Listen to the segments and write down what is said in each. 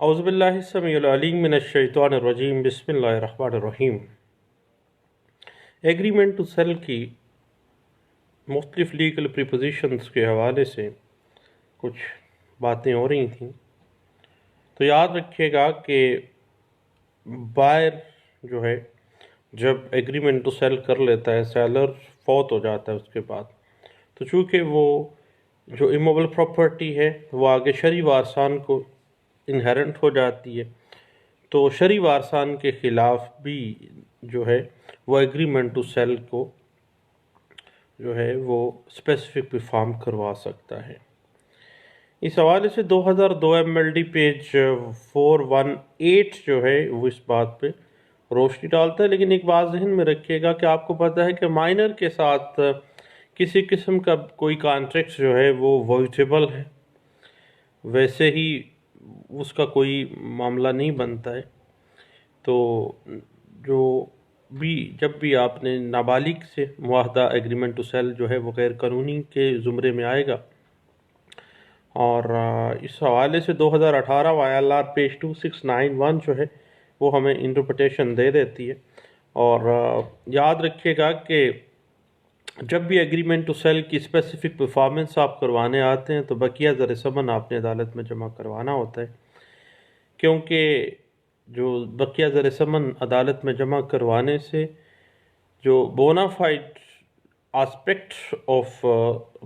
اعوذ باللہ السمیع العلیم من الشیطان الرجیم بسم اللہ الرحمن الرحیم۔ ایگریمنٹ ٹو سیل کی مختلف لیگل پریپوزیشنز کے حوالے سے کچھ باتیں ہو رہی تھیں، تو یاد رکھیے گا کہ بائر جو ہے جب ایگریمنٹ ٹو سیل کر لیتا ہے، سیلر فوت ہو جاتا ہے اس کے بعد، تو چونکہ وہ جو ایموبل پراپرٹی ہے وہ آگے شرعی وارثان کو انہیرنٹ ہو جاتی ہے، تو شرعی وارثان کے خلاف بھی جو ہے وہ ایگریمنٹ ٹو سیل کو جو ہے وہ اسپیسیفک پرفارم کروا سکتا ہے۔ اس حوالے سے 2002 MLD پیج 418 جو ہے وہ اس بات پہ روشنی ڈالتا ہے، لیکن ایک بات ذہن میں رکھیے گا کہ آپ کو پتہ ہے کہ مائنر کے ساتھ کسی قسم کا کوئی کانٹریکٹ جو ہے وہ وائٹیبل ہے، ویسے ہی اس کا کوئی معاملہ نہیں بنتا ہے۔ تو جب بھی آپ نے نابالغ سے معاہدہ ایگریمنٹ ٹو سیل جو ہے وہ غیر قانونی کے زمرے میں آئے گا، اور اس حوالے سے 2018 YLR پیج 2691 جو ہے وہ ہمیں انٹرپریٹیشن دے دیتی ہے۔ اور یاد رکھیے گا کہ جب بھی ایگریمنٹ ٹو سیل کی اسپیسیفک پرفارمنس آپ کروانے آتے ہیں تو بقیہ زر ثمن آپ نے عدالت میں جمع کروانا ہوتا ہے، کیونکہ جو بقیہ زر ثمن عدالت میں جمع کروانے سے جو بونافائڈ آسپیکٹ آف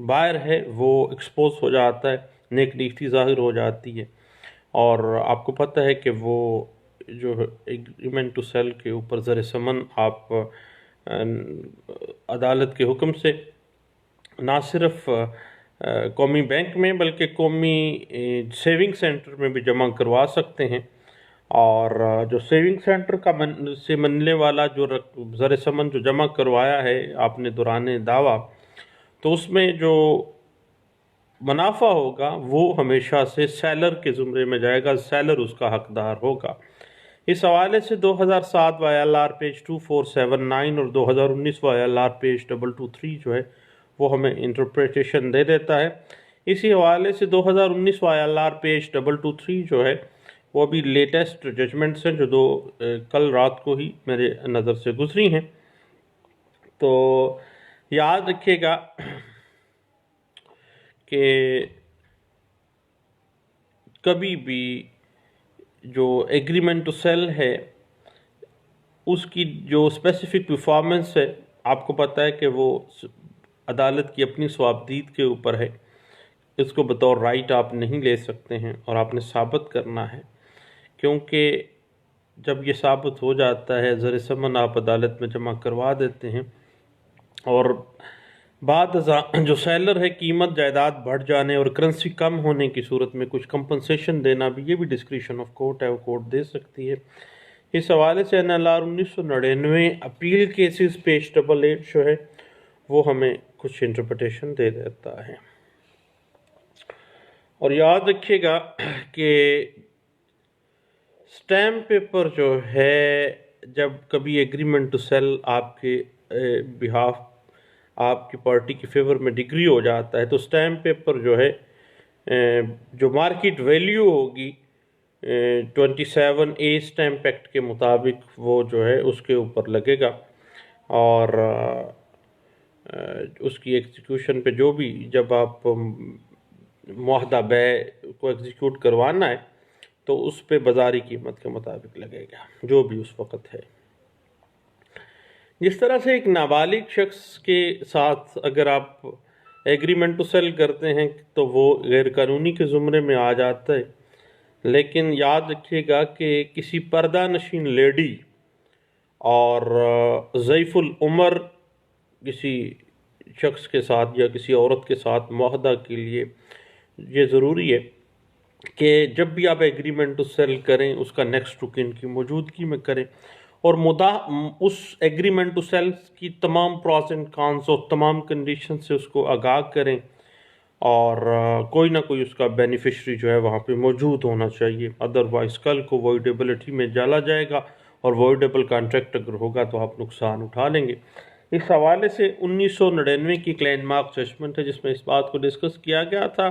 بائر ہے وہ ایکسپوز ہو جاتا ہے، نیک نیتی ظاہر ہو جاتی ہے، اور آپ کو پتہ ہے کہ وہ جو ایگریمنٹ ٹو سیل کے اوپر زر ثمن آپ عدالت کے حکم سے نہ صرف قومی بینک میں بلکہ قومی سیونگ سینٹر میں بھی جمع کروا سکتے ہیں، اور جو سیونگ سینٹر کا سے مننے والا جو زر ثمن جو جمع کروایا ہے آپ نے دوران دعویٰ، تو اس میں جو منافع ہوگا وہ ہمیشہ سے سیلر کے زمرے میں جائے گا، سیلر اس کا حقدار ہوگا۔ اس حوالے سے 2007 YLR پیج 2479 اور 2019 YLR پیج 223 جو ہے وہ ہمیں انٹرپریٹیشن دے دیتا ہے۔ اسی حوالے سے 2019 YLR پیج 223 جو ہے وہ بھی لیٹسٹ ججمنٹس ہیں جو کل رات کو ہی میرے نظر سے گزری ہیں۔ تو یاد رکھیے گا کہ کبھی بھی جو ایگریمنٹ ٹو سیل ہے اس کی جو اسپیسیفک پرفارمنس ہے، آپ کو پتہ ہے کہ وہ عدالت کی اپنی ثوابدید کے اوپر ہے، اس کو بطور رائٹ آپ نہیں لے سکتے ہیں اور آپ نے ثابت کرنا ہے، کیونکہ جب یہ ثابت ہو جاتا ہے زر ثمن آپ عدالت میں جمع کروا دیتے ہیں، اور بعد جو سیلر ہے قیمت جائیداد بڑھ جانے اور کرنسی کم ہونے کی صورت میں کچھ کمپنسیشن دینا بھی یہ بھی ڈسکریشن آف کورٹ ہے، وہ کورٹ دے سکتی ہے۔ اس حوالے سے NLR 1999 اپیل کیسز پیج 88 جو ہے وہ ہمیں کچھ انٹرپریٹیشن دے دیتا ہے۔ اور یاد رکھیے گا کہ سٹیمپ پیپر جو ہے جب کبھی ایگریمنٹ ٹو سیل آپ کے بہاف آپ کی پارٹی کی فیور میں ڈگری ہو جاتا ہے، تو سٹیمپ پیپر جو ہے جو مارکیٹ ویلیو ہوگی 27A سٹیمپ ایکٹ کے مطابق وہ جو ہے اس کے اوپر لگے گا، اور اس کی ایگزیکیوشن پہ جو بھی جب آپ معاہدہ بیع کو ایگزیکیوٹ کروانا ہے تو اس پہ بازاری قیمت کے مطابق لگے گا جو بھی اس وقت ہے۔ جس طرح سے ایک نابالغ شخص کے ساتھ اگر آپ ایگریمنٹ ٹو سیل کرتے ہیں تو وہ غیر قانونی کے زمرے میں آ جاتا ہے، لیکن یاد رکھیے گا کہ کسی پردہ نشین لیڈی اور ضعیف العمر کسی شخص کے ساتھ یا کسی عورت کے ساتھ معاہدہ کے لیے یہ ضروری ہے کہ جب بھی آپ ایگریمنٹ ٹو سیل کریں اس کا نیکسٹ ٹو کن کی موجودگی میں کریں، اور اس ایگریمنٹ ٹو سیل کی تمام پروز اینڈ کانس اور تمام کنڈیشن سے اس کو آگاہ کریں، اور کوئی نہ کوئی اس کا بینیفیشری جو ہے وہاں پہ موجود ہونا چاہیے، ادروائز کل کو وائڈیبلٹی میں ڈالا جائے گا، اور وائڈیبل کانٹریکٹ اگر ہوگا تو آپ نقصان اٹھا لیں گے۔ اس حوالے سے 1999 کی لینڈ مارک ججمنٹ ہے جس میں اس بات کو ڈسکس کیا گیا تھا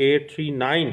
839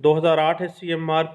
2008 SCMR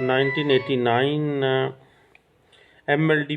1989 MLD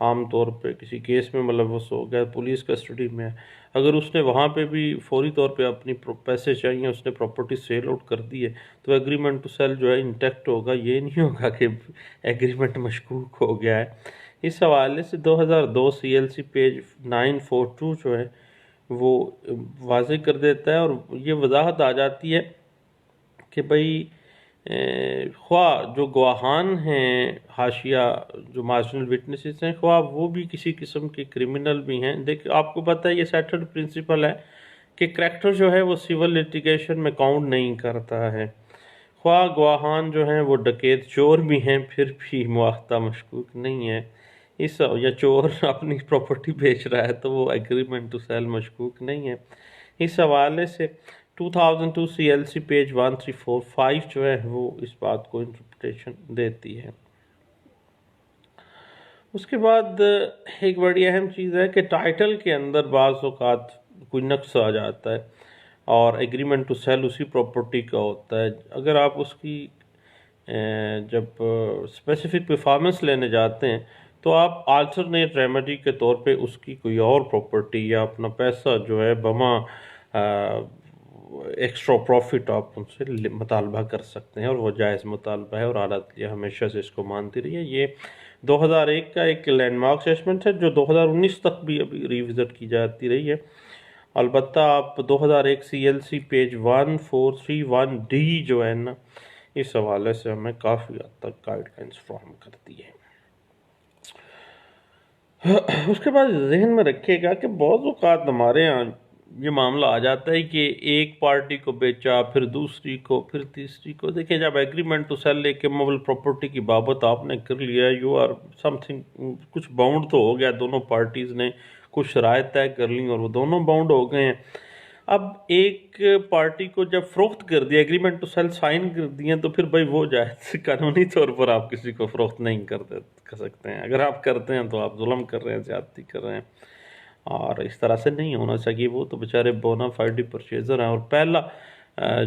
عام طور پہ کسی کیس میں ملوث ہو گیا، پولیس کسٹڈی میں ہے، اگر اس نے وہاں پہ بھی فوری طور پہ اپنی پیسے چاہیے، اس نے پراپرٹی سیل آؤٹ کر دی ہے، تو ایگریمنٹ ٹو سیل جو ہے انٹیکٹ ہوگا، یہ نہیں ہوگا کہ ایگریمنٹ مشکوک ہو گیا ہے۔ اس حوالے سے 2002 CLC پیج 942 جو ہے وہ واضح کر دیتا ہے، اور یہ وضاحت آ جاتی ہے کہ بھئی خواہ جو گواہان ہیں، حاشیہ جو مارجنل وٹنسز ہیں، خواہ وہ بھی کسی قسم کے کرمنل بھی ہیں۔ دیکھ آپ کو پتہ ہے یہ سیٹلڈ پرنسپل ہے کہ کریکٹر جو ہے وہ سول لیٹیگیشن میں کاؤنٹ نہیں کرتا ہے، خواہ گواہان جو ہیں وہ ڈکیت چور بھی ہیں پھر بھی مواخذہ مشکوک نہیں ہے، یا چور اپنی پراپرٹی بیچ رہا ہے تو وہ ایگریمنٹ ٹو سیل مشکوک نہیں ہے۔ اس حوالے سے 2002 CLC پیج 1345 جو ہے وہ اس بات کو انٹرپریٹیشن دیتی ہے۔ اس کے بعد ایک بڑی اہم چیز ہے کہ ٹائٹل کے اندر بعض اوقات کوئی نقص آ جاتا ہے اور ایگریمنٹ ٹو سیل اسی پراپرٹی کا ہوتا ہے۔ اگر آپ اس کی جب اسپیسیفک پرفارمنس لینے جاتے ہیں تو آپ آلٹرنیٹ ریمیڈی کے طور پہ اس کی کوئی اور پراپرٹی یا اپنا پیسہ جو ہے بما ایکسٹرا پروفٹ آپ ان سے مطالبہ کر سکتے ہیں، اور وہ جائز مطالبہ ہے، اور عدلیہ ہمیشہ سے اس کو مانتی رہی ہے۔ یہ 2001 کا ایک لینڈ مارک اسسمنٹ ہے جو 2019 تک بھی ابھی ریوزٹ کی جاتی رہی ہے۔ البتہ آپ 2001 CLC پیج 1431D جو ہے نا، اس حوالے سے ہمیں کافی حد تک گائیڈ لائنس فراہم کرتی ہے۔ اس کے بعد ذہن میں رکھیے گا کہ بعض اوقات ہمارے ہاں یہ معاملہ آ جاتا ہے کہ ایک پارٹی کو بیچا، پھر دوسری کو، پھر تیسری کو۔ دیکھیں جب ایگریمنٹ ٹو سیل ایک موبل پراپرٹی کی بابت آپ نے کر لیا، یو آر سم تھنگ، کچھ باؤنڈ تو ہو گیا، دونوں پارٹیز نے کچھ شرائط طے کر لیں اور وہ دونوں باؤنڈ ہو گئے ہیں۔ اب ایک پارٹی کو جب فروخت کر دیا، ایگریمنٹ ٹو سیل سائن کر دیے، تو پھر بھائی وہ جائز قانونی طور پر آپ کسی کو فروخت نہیں کر سکتے ہیں۔ اگر آپ کرتے ہیں تو آپ ظلم کر رہے ہیں، زیادتی کر رہے ہیں، اور اس طرح سے نہیں ہونا چاہیے۔ وہ تو بیچارے بونا فائڈی پرچیزر ہیں، اور پہلا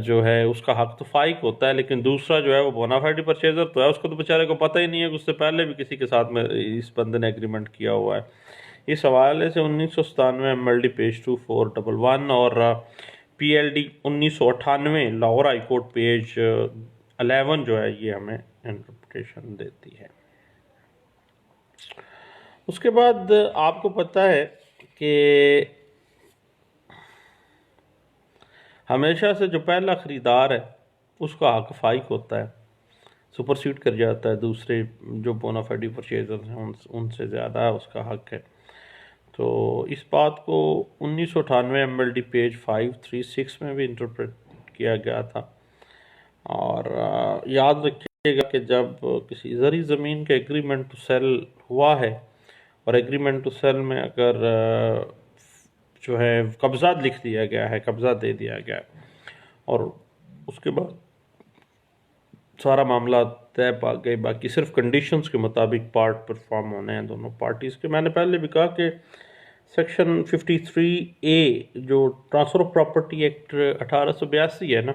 جو ہے اس کا حق تو فائق ہوتا ہے، لیکن دوسرا جو ہے وہ بونا فائڈی پرچیزر تو ہے، اس کو تو بیچارے کو پتہ ہی نہیں ہے کہ اس سے پہلے بھی کسی کے ساتھ میں اس بندے نے ایگریمنٹ کیا ہوا ہے۔ اس حوالے سے 1997 MLD پیج 2411 اور PLD 1998 Lahore high court page 11 جو ہے یہ ہمیں انٹرپریٹیشن دیتی ہے۔ اس کے بعد آپ کو پتہ ہے کہ ہمیشہ سے جو پہلا خریدار ہے اس کا حق فائق ہوتا ہے، سپرسیڈ کر جاتا ہے، دوسرے جو بونا فائڈی پرچیزر ہیں ان سے زیادہ اس کا حق ہے۔ تو اس بات کو 1998 MLD پیج 536 میں بھی انٹرپریٹ کیا گیا تھا۔ اور یاد رکھیے گا کہ جب کسی زرعی زمین کا ایگریمنٹ ٹو سیل ہوا ہے، اور ایگریمنٹ ٹو سیل میں اگر جو ہے قبضہ لکھ دیا گیا ہے، قبضہ دے دیا گیا ہے، اور اس کے بعد سارا معاملہ طے پا گئے، باقی صرف کنڈیشنز کے مطابق پارٹ پرفارم ہونے ہیں دونوں پارٹیز کے۔ میں نے پہلے بھی کہا کہ سیکشن 53A جو ٹرانسفر آف پراپرٹی ایکٹ 1882 ہے نا،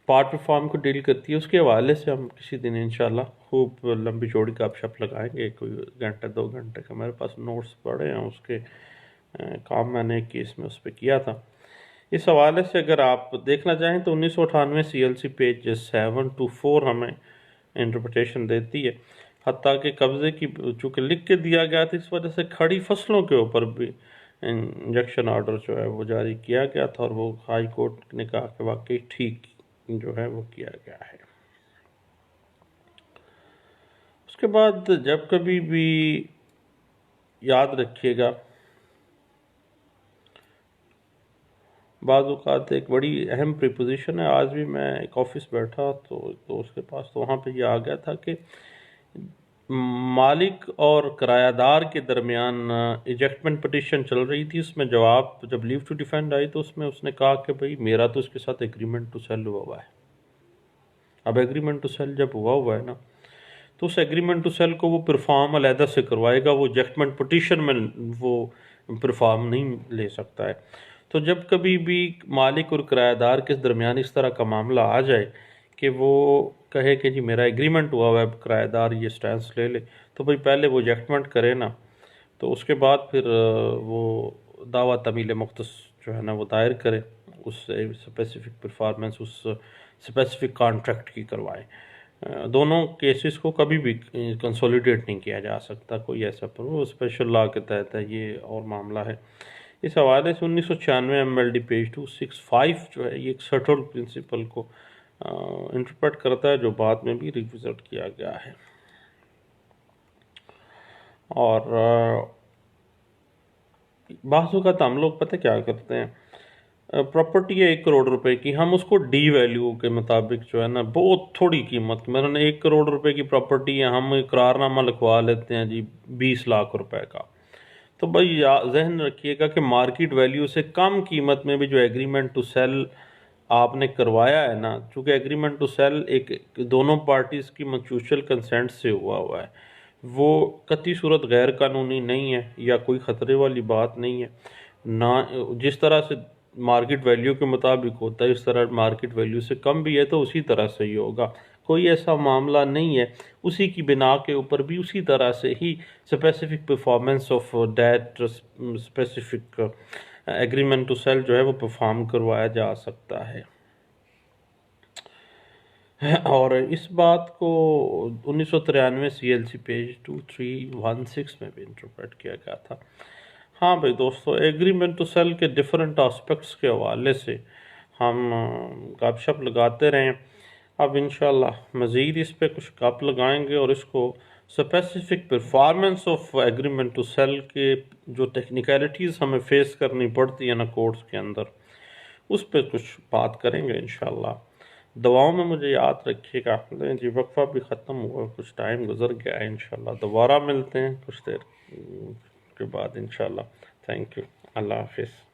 پارٹ پرفارم کو ڈیل کرتی ہے، اس کے حوالے سے ہم کسی دن انشاءاللہ خوب لمبی چوڑی گپ شپ لگائیں گے، کوئی گھنٹہ 2 گھنٹے کا میرے پاس نوٹس پڑے ہیں، اس کے کام میں نے ایک کیس میں اس پہ کیا تھا۔ اس حوالے سے اگر آپ دیکھنا چاہیں تو 1998 CLC پیج 724 ہمیں انٹرپریٹیشن دیتی ہے، حتیٰ کہ قبضے کی چونکہ لکھ کے دیا گیا تھا، اس وجہ سے کھڑی فصلوں کے اوپر بھی انجیکشن آرڈر جو ہے وہ جاری کیا گیا تھا، اور وہ ہائی کورٹ نے کہا کہ واقعی ٹھیک جو ہے وہ کیا گیا ہے۔ اس کے بعد جب کبھی بھی یاد رکھیے گا، بعض اوقات ایک بڑی اہم پریپوزیشن ہے، آج بھی میں ایک آفس بیٹھا تو اس کے پاس، تو وہاں پہ یہ آ گیا تھا کہ مالک اور کرایہ دار کے درمیان ایجیکٹمنٹ پٹیشن چل رہی تھی، اس میں جواب جب لیو ٹو ڈیفینڈ آئی تو اس میں اس نے کہا کہ بھئی میرا تو اس کے ساتھ ایگریمنٹ ٹو سیل ہوا ہے۔ اب ایگریمنٹ ٹو سیل جب ہوا ہے نا، تو اس ایگریمنٹ ٹو سیل کو وہ پرفارم علیحدہ سے کروائے گا، وہ ایجیکٹمنٹ پٹیشن میں وہ پرفارم نہیں لے سکتا ہے۔ تو جب کبھی بھی مالک اور کرایہ دار کے درمیان اس طرح کا معاملہ آ جائے کہ وہ کہے کہ جی میرا ایگریمنٹ ہوا ہوا ہے کرایہ دار یہ سٹینس لے لے، تو بھئی پہلے وہ ایجیکٹمنٹ کرے نا، تو اس کے بعد پھر وہ دعویٰ طویل مختص جو ہے نا وہ دائر کرے، اس سے اسپیسیفک پرفارمنس اس اسپیسیفک کانٹریکٹ کی کروائے۔ دونوں کیسز کو کبھی بھی کنسولیڈیٹ نہیں کیا جا سکتا، کوئی ایسا پر وہ اسپیشل لا کے تحت ہے، یہ اور معاملہ ہے۔ اس حوالے سے 1996 MLD پیج 265 جو ہے یہ ایک سٹل پرنسپل کو انٹرپریٹ کرتا ہے، جو بعد میں بھی ریوزٹ کیا گیا ہے۔ اور بعض اوقات ہم لوگ پتہ کیا کرتے ہیں، پراپرٹی ہے 1 کروڑ روپے کی، ہم اس کو ڈی ویلیو کے مطابق جو ہے نا بہت تھوڑی قیمت، مثلاً 1 کروڑ روپے کی پراپرٹی ہے، ہم اقرار نامہ لکھوا لیتے ہیں جی 20 لاکھ روپے کا۔ تو بھائی ذہن رکھیے گا کہ مارکیٹ ویلیو سے کم قیمت میں بھی جو ایگریمنٹ ٹو سیل آپ نے کروایا ہے نا، چونکہ ایگریمنٹ ٹو سیل ایک دونوں پارٹیز کی میوچل کنسینٹ سے ہوا ہے، وہ قطعی صورت غیر قانونی نہیں ہے یا کوئی خطرے والی بات نہیں ہے، نہ جس طرح سے مارکیٹ ویلیو کے مطابق ہوتا ہے اس طرح مارکیٹ ویلیو سے کم بھی ہے تو اسی طرح سے ہی ہوگا، کوئی ایسا معاملہ نہیں ہے۔ اسی کی بنا کے اوپر بھی اسی طرح سے ہی specific performance of that specific agreement to sell جو ہے وہ پرفارم کروایا جا سکتا ہے۔ اور اس بات کو 1993 CLC پیج 2316 میں بھی انٹرپریٹ کیا گیا تھا۔ ہاں بھائی دوستو، ایگریمنٹ ٹو سیل کے ڈیفرنٹ آسپیکٹس کے حوالے سے ہم گپ شپ لگاتے رہیں، اب انشاءاللہ مزید اس پہ کچھ گپ لگائیں گے اور اس کو specific performance of agreement to sale کے جو ٹیکنیکلٹیز ہمیں فیس کرنی پڑتی ہے نا کورٹس کے اندر، اس پہ کچھ بات کریں گے انشاءاللہ۔ دعاؤں میں مجھے یاد رکھیے گا، جی وقفہ بھی ختم ہوا، کچھ ٹائم گزر گیا ہے، انشاءاللہ دوبارہ ملتے ہیں کچھ دیر کے بعد انشاءاللہ۔ تھینک یو، اللہ حافظ۔